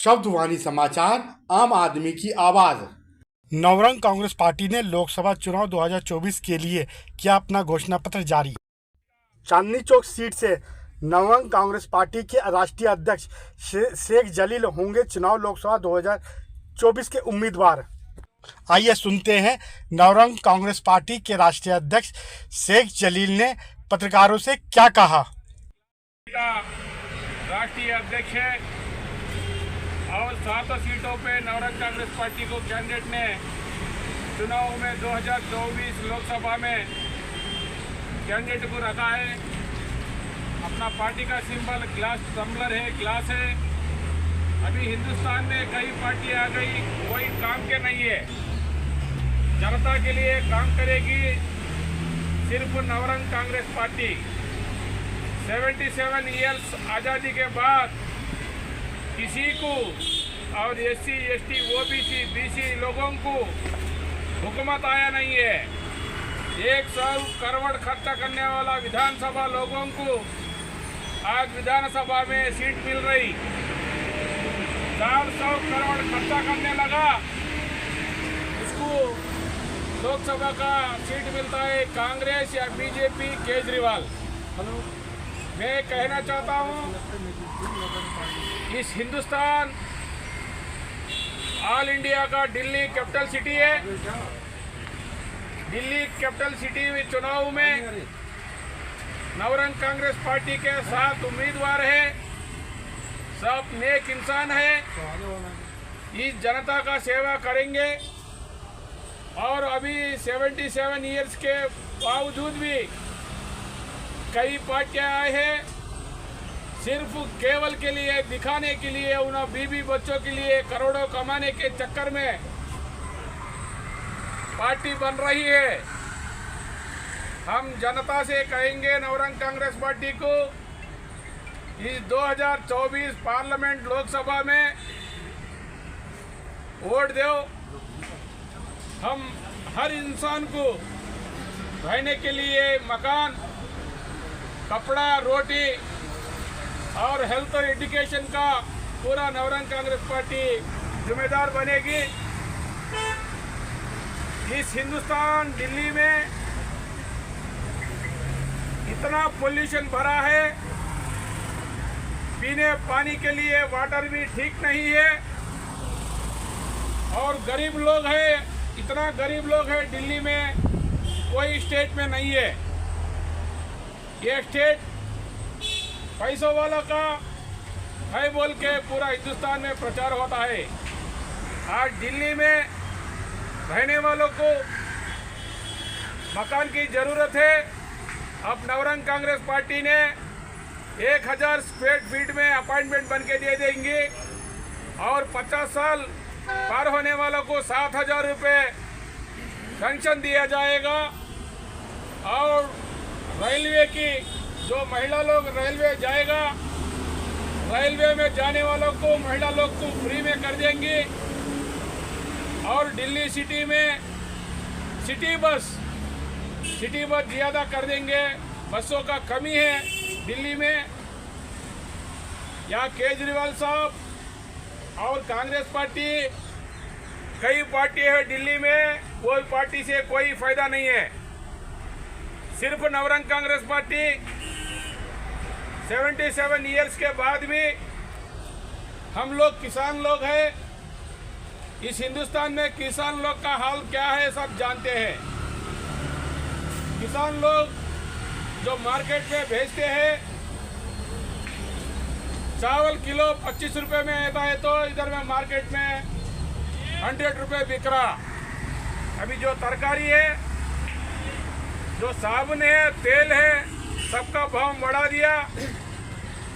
शब्दवाणी समाचार, आम आदमी की आवाज। नवरंग कांग्रेस पार्टी ने लोकसभा चुनाव 2024 के लिए किया अपना घोषणा पत्र जारी। चांदनी चौक सीट से नवरंग कांग्रेस पार्टी के राष्ट्रीय अध्यक्ष शेख जलील होंगे चुनाव लोकसभा 2024 के उम्मीदवार। आइए सुनते हैं नवरंग कांग्रेस पार्टी के राष्ट्रीय अध्यक्ष शेख जलील ने पत्रकारों से क्या कहा। राष्ट्रीय अध्यक्ष है और 7 सीटों पे नवरंग कांग्रेस पार्टी को कैंडिडेट ने चुनाव में 2024 लोकसभा में कैंडिडेट को रखा है। अपना पार्टी का सिंबल ग्लास टम्बलर है, ग्लास है। अभी हिंदुस्तान में कई पार्टी आ गई, कोई काम के नहीं है। जनता के लिए काम करेगी सिर्फ नवरंग कांग्रेस पार्टी। 77 ईयर्स आज़ादी के बाद किसी को और SC, ST, OBC, BC लोगों को हुकूमत आया नहीं है। 100 करोड़ खर्चा करने वाला विधानसभा लोगों को आज विधानसभा में सीट मिल रही। 400 करोड़ खर्चा करने लगा, उसको लोकसभा का सीट मिलता है कांग्रेस या BJP केजरीवाल। मैं कहना चाहता हूँ, इस हिंदुस्तान ऑल इंडिया का दिल्ली कैपिटल सिटी है। दिल्ली कैपिटल सिटी चुनाव में नवरंग कांग्रेस पार्टी के 7 उम्मीदवार हैं। सब नेक इंसान है, इस जनता का सेवा करेंगे। और अभी 77 ईयर्स के बावजूद भी कई पार्टियां आए हैं, सिर्फ केवल के लिए दिखाने के लिए, उन बीवी बच्चों के लिए करोड़ों कमाने के चक्कर में पार्टी बन रही है। हम जनता से कहेंगे नवरंग कांग्रेस पार्टी को इस 2024 पार्लियामेंट लोकसभा में वोट दो। हम हर इंसान को रहने के लिए मकान, कपड़ा, रोटी और हेल्थ और एजुकेशन का पूरा नवरंग कांग्रेस पार्टी जिम्मेदार बनेगी। इस हिंदुस्तान दिल्ली में इतना पोल्यूशन भरा है, पीने पानी के लिए वाटर भी ठीक नहीं है। और गरीब लोग हैं, इतना गरीब लोग हैं दिल्ली में, कोई स्टेट में नहीं है। ये स्टेट पैसों वालों का है बोल के पूरा हिंदुस्तान में प्रचार होता है। आज दिल्ली में रहने वालों को मकान की ज़रूरत है। अब नवरंग कांग्रेस पार्टी ने 1000 स्क्वायर फीट में अपार्टमेंट बन के दे देंगे और 50 साल पार होने वालों को 7000 रुपये पेंशन दिया जाएगा। और रेलवे की जो महिला लोग रेलवे जाएगा, रेलवे में जाने वालों को महिला लोग को फ्री में कर देंगे। और दिल्ली सिटी में सिटी बस ज़्यादा कर देंगे। बसों का कमी है दिल्ली में। यहाँ केजरीवाल साहब और कांग्रेस पार्टी, कई पार्टी है दिल्ली में, कोई पार्टी से कोई फायदा नहीं है। सिर्फ नवरंग कांग्रेस पार्टी 77 ईयर्स के बाद भी, हम लोग किसान लोग हैं। इस हिंदुस्तान में किसान लोग का हाल क्या है सब जानते हैं। किसान लोग जो मार्केट में भेजते हैं, चावल किलो 25 रुपये में आता है, तो इधर में मार्केट में 100 रुपये बिक रहा। अभी जो तरकारी है, जो साबुन है, तेल है, सबका भाव बढ़ा दिया।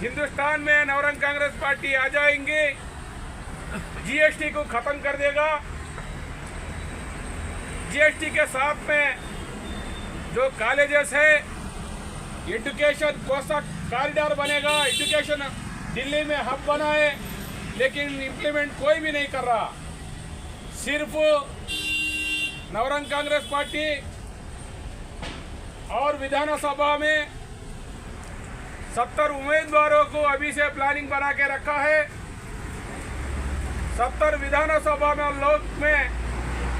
हिंदुस्तान में नवरंग कांग्रेस पार्टी आ जाएंगे, GST को खत्म कर देगा। GST के साथ में जो कॉलेजेस है, एजुकेशन कोसा कॉरिडोर बनेगा। एजुकेशन दिल्ली में हब बना है, लेकिन इम्प्लीमेंट कोई भी नहीं कर रहा। सिर्फ नवरंग कांग्रेस पार्टी और विधानसभा में 70 उम्मीदवारों को अभी से प्लानिंग बना के रखा है। 70 विधानसभा में लोग में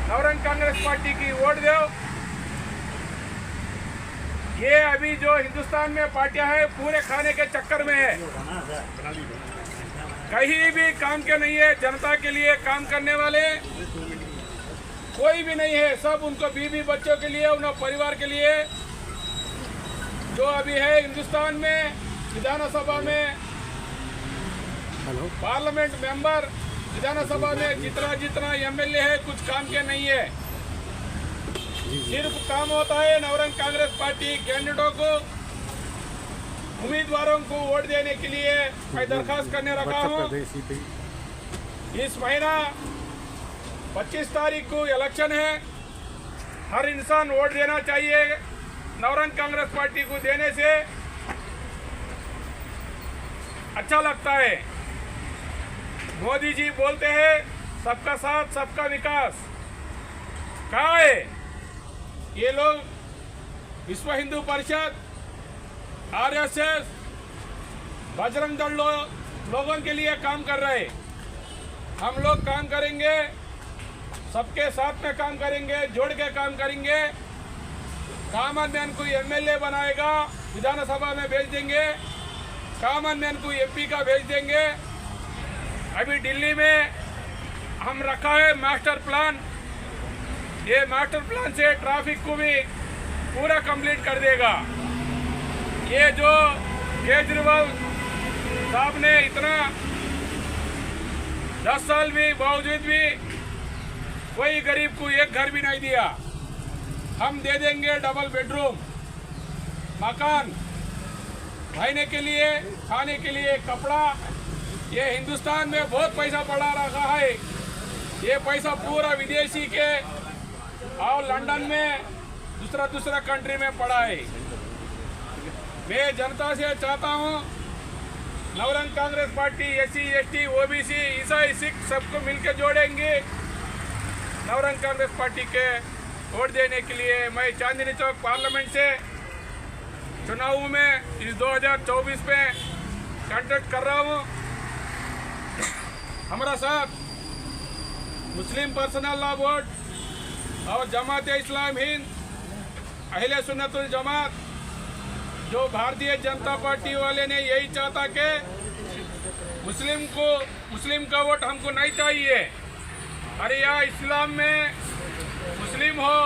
नवरंग कांग्रेस पार्टी की वोट दो। ये अभी जो हिंदुस्तान में पार्टियां हैं पूरे खाने के चक्कर में है, कहीं भी काम के नहीं है। जनता के लिए काम करने वाले कोई भी नहीं है। सब उनको बीवी बच्चों के लिए, उनके परिवार के लिए। जो अभी है हिंदुस्तान में विधानसभा में पार्लियामेंट मेंबर, विधानसभा में जितना एमएलए है कुछ काम के नहीं है। सिर्फ काम होता है नवरंग कांग्रेस पार्टी कैंडिडेटों को, उम्मीदवारों को वोट देने के लिए मैं दरखास्त करने रखा हूँ। इस महीना 25 तारीख को इलेक्शन है। हर इंसान वोट देना चाहिए। नवरंग कांग्रेस पार्टी को देने से अच्छा लगता है। मोदी जी बोलते हैं सबका साथ सबका विकास। कहाँ है ये लोग? विश्व हिंदू परिषद, आरएसएस, बजरंग दल लोगों के लिए काम कर रहे। हम लोग काम करेंगे, सबके साथ में काम करेंगे, जोड़ के काम करेंगे। कॉमन मैन को एमएलए बनाएगा, विधानसभा में भेज देंगे। कॉमन मैन को एमपी का भेज देंगे। अभी दिल्ली में हम रखा है मास्टर प्लान। ये मास्टर प्लान से ट्रैफिक को भी पूरा कंप्लीट कर देगा। ये जो केजरीवाल साहब ने इतना 10 साल भी बावजूद भी कोई गरीब को एक घर भी नहीं दिया। हम दे देंगे डबल बेडरूम मकान, रहने के लिए, खाने के लिए, कपड़ा। ये हिंदुस्तान में बहुत पैसा पड़ा रखा है। ये पैसा पूरा विदेशी के और लंदन में दूसरा कंट्री में पड़ा है। मैं जनता से चाहता हूँ Navrang Congress party SC, ST, OBC, ईसाई, सिख सबको मिलकर जोड़ेंगे। नवरंग कांग्रेस पार्टी के वोट देने के लिए मैं चांदनी चौक पार्लियामेंट से चुनाव में इस 2024 में कंटेस्ट कर रहा हूँ। हमारा साथ मुस्लिम पर्सनल लॉ बोर्ड और जमात इस्लाम हिंद, अहले सुन्नतुल जमात, जो भारतीय जनता पार्टी वाले ने यही चाहता कि मुस्लिम का वोट हमको नहीं चाहिए। अरे यहाँ इस्लाम में मुस्लिम हो,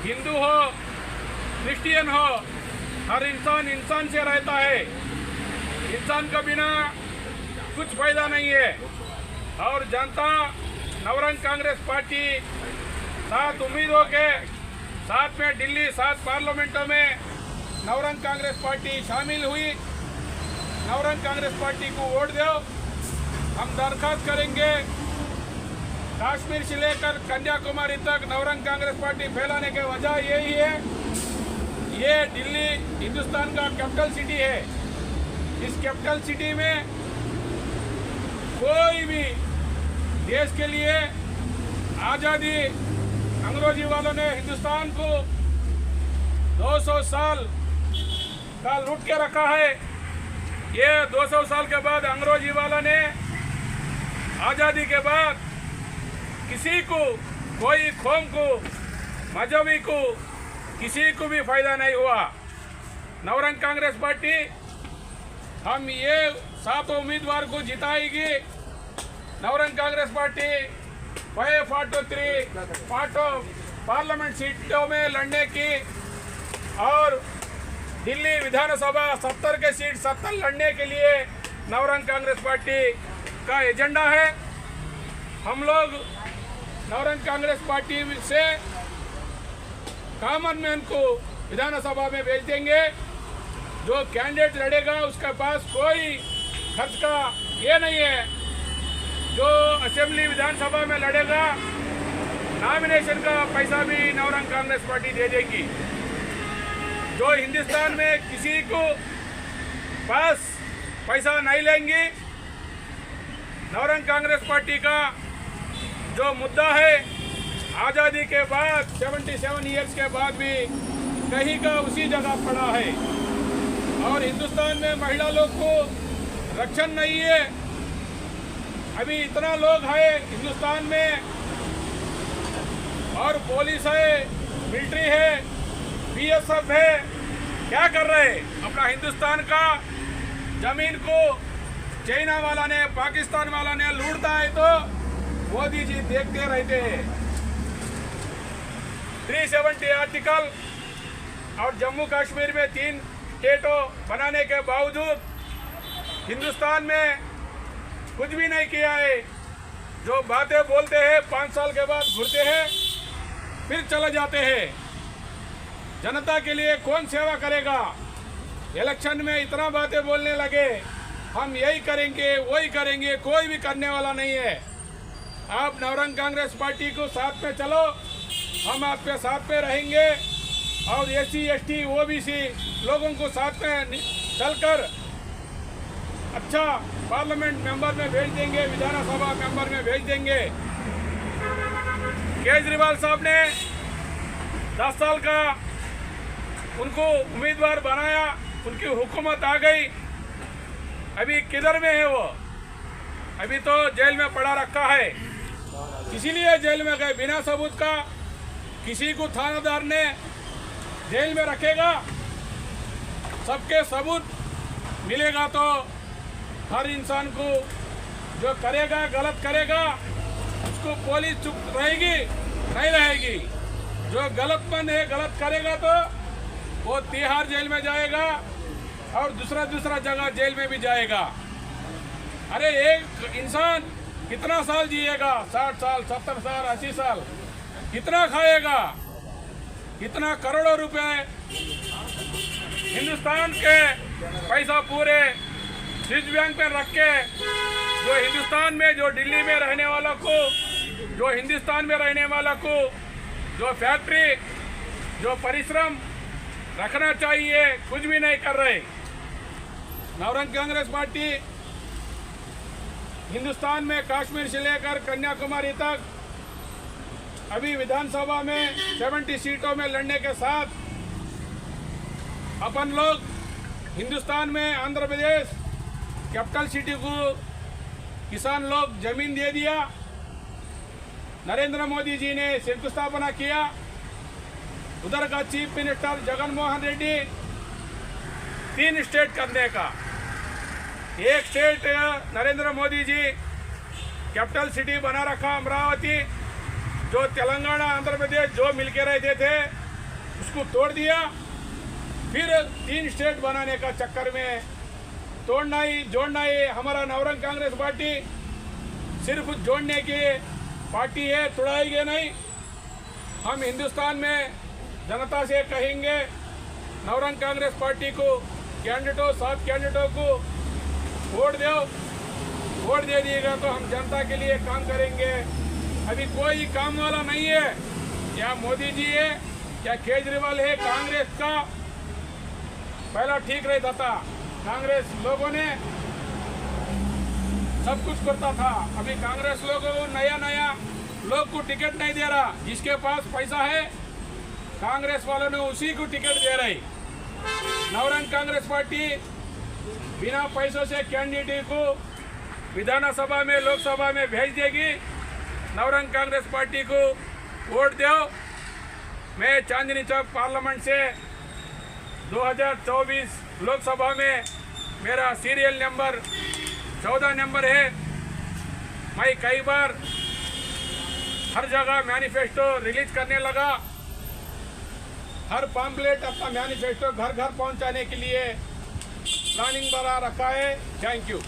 हिंदू हो, क्रिश्चियन हो, हर इंसान से रहता है। इंसान का बिना कुछ फायदा नहीं है। और जनता नवरंग कांग्रेस पार्टी 7 उम्मीदों के साथ में दिल्ली 7 पार्लियामेंटों में नवरंग कांग्रेस पार्टी शामिल हुई। नवरंग कांग्रेस पार्टी को वोट दो। हम दरखास्त करेंगे कश्मीर से लेकर कन्याकुमारी तक नवरंग कांग्रेस पार्टी फैलाने की वजह यही है। ये दिल्ली हिंदुस्तान का कैपिटल सिटी है। इस कैपिटल सिटी में कोई भी देश के लिए आज़ादी, अंग्रेजी वालों ने हिंदुस्तान को 200 साल का लूट के रखा है। ये 200 साल के बाद अंग्रेजी वालों ने आज़ादी के बाद किसी को, कोई कौम को, मजहबी को, किसी को भी फायदा नहीं हुआ। नवरंग कांग्रेस पार्टी हम ये 7 उम्मीदवार को जिताएगी। नवरंग कांग्रेस पार्टी 543 पार्लियामेंट सीटों में लड़ने की और दिल्ली विधानसभा 70 के सीट 70 लड़ने के लिए नवरंग कांग्रेस पार्टी का एजेंडा है। हम लोग नवरंग कांग्रेस पार्टी से कॉमन मैन को विधानसभा में भेज देंगे। जो कैंडिडेट लड़ेगा उसके पास कोई खर्च का ये नहीं है। जो असेंबली विधानसभा में लड़ेगा नॉमिनेशन का पैसा भी नवरंग कांग्रेस पार्टी दे देगी। जो हिंदुस्तान में किसी को पास पैसा नहीं लेंगी। नवरंग कांग्रेस पार्टी का जो मुद्दा है आज़ादी के बाद 77 ईयर्स के बाद भी कहीं का उसी जगह पड़ा है। और हिंदुस्तान में महिला लोग को रक्षण नहीं है। अभी इतना लोग है हिंदुस्तान में, और पुलिस है, मिलिट्री है, बीएसएफ है, क्या कर रहे हैं? अपना हिंदुस्तान का जमीन को चाइना वाला ने, पाकिस्तान वाला ने लूटता है तो मोदी जी देखते रहते हैं। 370 आर्टिकल और जम्मू कश्मीर में 3 स्टेटों बनाने के बावजूद हिंदुस्तान में कुछ भी नहीं किया है। जो बातें बोलते हैं 5 साल के बाद घुरते हैं, फिर चले जाते हैं। जनता के लिए कौन सेवा करेगा? इलेक्शन में इतना बातें बोलने लगे, हम यही करेंगे वही करेंगे, कोई भी करने वाला नहीं है। आप नवरंग कांग्रेस पार्टी को साथ में चलो, हम आपके साथ में रहेंगे और SC ST OBC लोगों को साथ में चलकर अच्छा पार्लियामेंट मेंबर में भेज देंगे, विधानसभा मेंबर में भेज देंगे। केजरीवाल साहब ने 10 साल का उनको उम्मीदवार बनाया, उनकी हुकूमत आ गई, अभी किधर में है वो? अभी तो जेल में पड़ा रखा है। इसीलिए जेल में गए, बिना सबूत का किसी को थानेदार ने जेल में रखेगा? सबके सबूत मिलेगा तो हर इंसान को जो करेगा, गलत करेगा, उसको पुलिस चुप रहेगी नहीं रहेगी। जो गलतमंद है, गलत करेगा तो वो तिहाड़ जेल में जाएगा और दूसरा जगह जेल में भी जाएगा। अरे एक इंसान कितना साल जिएगा? 60 साल, 70 साल, 80 साल, कितना खाएगा? कितना करोड़ों रुपए हिंदुस्तान के पैसा पूरे स्विस बैंक में रख के जो हिंदुस्तान में, जो दिल्ली में रहने वालों को, जो हिंदुस्तान में रहने वालों को जो फैक्ट्री, जो परिश्रम रखना चाहिए, कुछ भी नहीं कर रहे। नवरंग कांग्रेस पार्टी हिंदुस्तान में कश्मीर से लेकर कन्याकुमारी तक अभी विधानसभा में 70 सीटों में लड़ने के साथ अपन लोग हिंदुस्तान में आंध्र प्रदेश कैपिटल सिटी को किसान लोग जमीन दे दिया। नरेंद्र मोदी जी ने शंकुस्थापना किया। उधर का chief minister Jaganmohan Reddy 3 state करने का, एक state Narendra Modi G capital city बना रखा अमरावती, जो तेलंगाना आंध्र प्रदेश जो मिलके रहते थे उसको तोड़ दिया। फिर 3 स्टेट बनाने का चक्कर में तोड़ना ही जोड़ना ही हमारा नवरंग कांग्रेस पार्टी सिर्फ जोड़ने की पार्टी है, तोड़ाएगी नहीं। हम हिंदुस्तान में जनता से कहेंगे, नवरंग कांग्रेस पार्टी को कैंडिडेटों 7 कैंडिडेटों को वोट दो। वोट दे दिएगा तो हम जनता के लिए काम करेंगे। अभी कोई काम वाला नहीं है, या मोदी जी है या केजरीवाल है। कांग्रेस का पहला ठीक रहता था, कांग्रेस लोगों ने सब कुछ करता था। अभी कांग्रेस लोगों को नया लोग को टिकट नहीं दे रहा। जिसके पास पैसा है कांग्रेस वालों ने उसी को टिकट दे रही। नवरंग कांग्रेस पार्टी बिना पैसों से कैंडिडेट को विधानसभा में, लोकसभा में भेज देगी। नवरंग कांग्रेस पार्टी को वोट दो। मैं चांदनी चौक पार्लियामेंट से 2024 लोकसभा में मेरा सीरियल नंबर 14 नंबर है। मैं कई बार हर जगह मैनिफेस्टो रिलीज करने लगा। हर पम्पलेट अपना मैनिफेस्टो घर घर पहुंचाने के लिए प्लानिंग बना रखा है। Thank you.